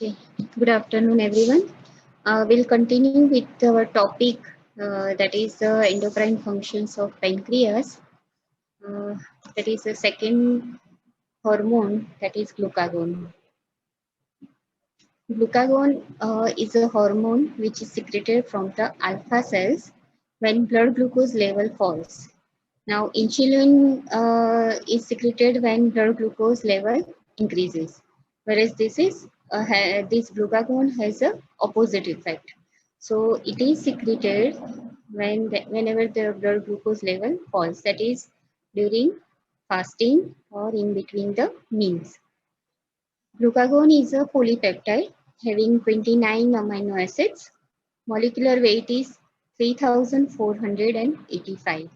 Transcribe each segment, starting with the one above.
Okay, good afternoon, everyone. We'll continue with our topic that is the endocrine functions of pancreas. Uh, that is the second hormone, that is glucagon. Glucagon is a hormone which is secreted from the alpha cells when blood glucose level falls. Now, insulin is secreted when blood glucose level increases, whereas this glucagon has a opposite effect. So, it is secreted whenever the blood glucose level falls, that is during fasting or in between the meals. Glucagon is a polypeptide having 29 amino acids. Molecular weight is 3485.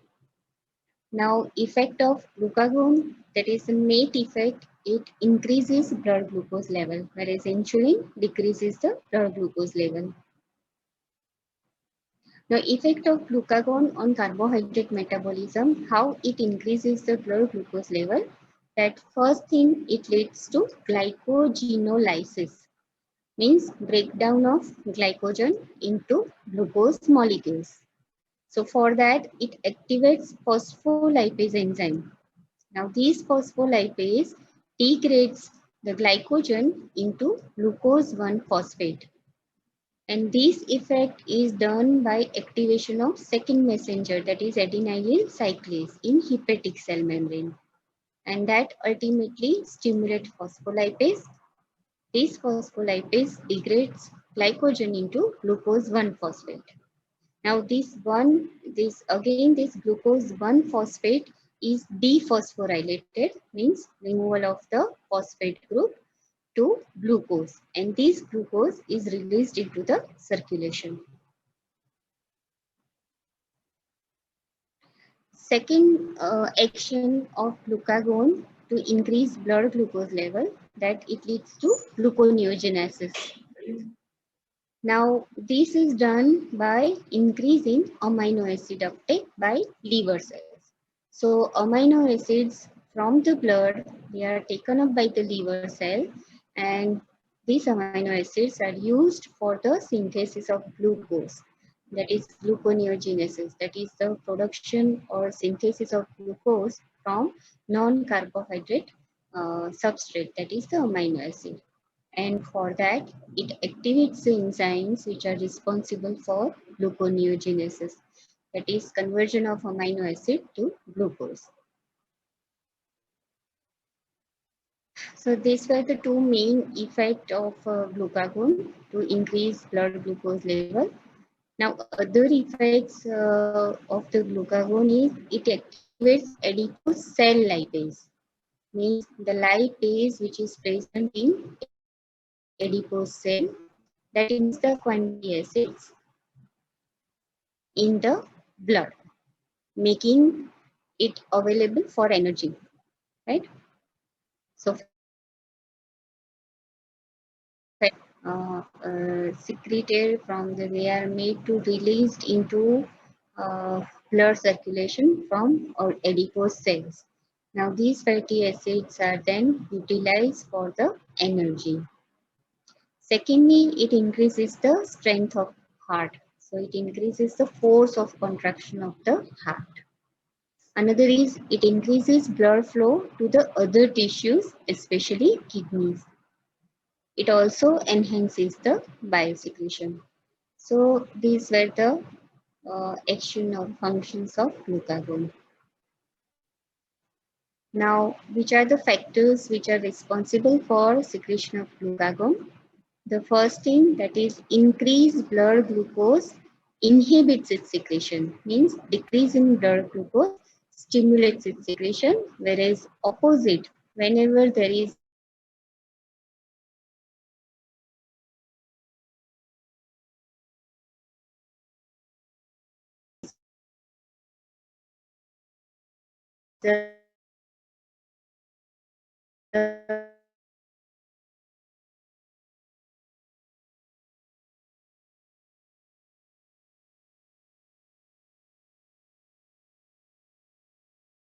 Now, effect of glucagon, that is the net effect, it increases blood glucose level, whereas insulin decreases the blood glucose level. The effect of glucagon on carbohydrate metabolism, how it increases the blood glucose level, that first thing it leads to glycogenolysis, means breakdown of glycogen into glucose molecules. So for that, it activates phospholipase enzyme. Now these phospholipase degrades the glycogen into glucose 1-phosphate. And this effect is done by activation of second messenger, that is adenylyl cyclase in hepatic cell membrane. And that ultimately stimulates phospholipase. This phospholipase degrades glycogen into glucose 1-phosphate. Now this glucose 1-phosphate is dephosphorylated, means removal of the phosphate group to glucose, and this glucose is released into the circulation. Second action of glucagon to increase blood glucose level, that it leads to gluconeogenesis. Now, this is done by increasing amino acid uptake by liver cells. So, amino acids from the blood, they are taken up by the liver cell, and these amino acids are used for the synthesis of glucose. That is gluconeogenesis, that is the production or synthesis of glucose from non-carbohydrate substrate, that is the amino acid. And for that, it activates the enzymes which are responsible for gluconeogenesis, that is conversion of amino acid to glucose. So these were the two main effects of glucagon to increase blood glucose level. Now other effects of the glucagon is it activates adipose cell lipase, means the lipase which is present in adipose cell, that is the quantity acids in the blood, making it available for energy, right? So secreted from they are made to released into blood circulation from our adipose cells. Now these fatty acids are then utilized for the energy. Secondly, it increases the strength of heart. So it increases the force of contraction of the heart. Another is it increases blood flow to the other tissues, especially kidneys. It also enhances the biosecretion. So these were the action or functions of glucagon. Now, which are the factors which are responsible for secretion of glucagon? The first thing, that is increased blood glucose inhibits its secretion, means decrease in blood glucose stimulates its secretion, whereas opposite, whenever there is the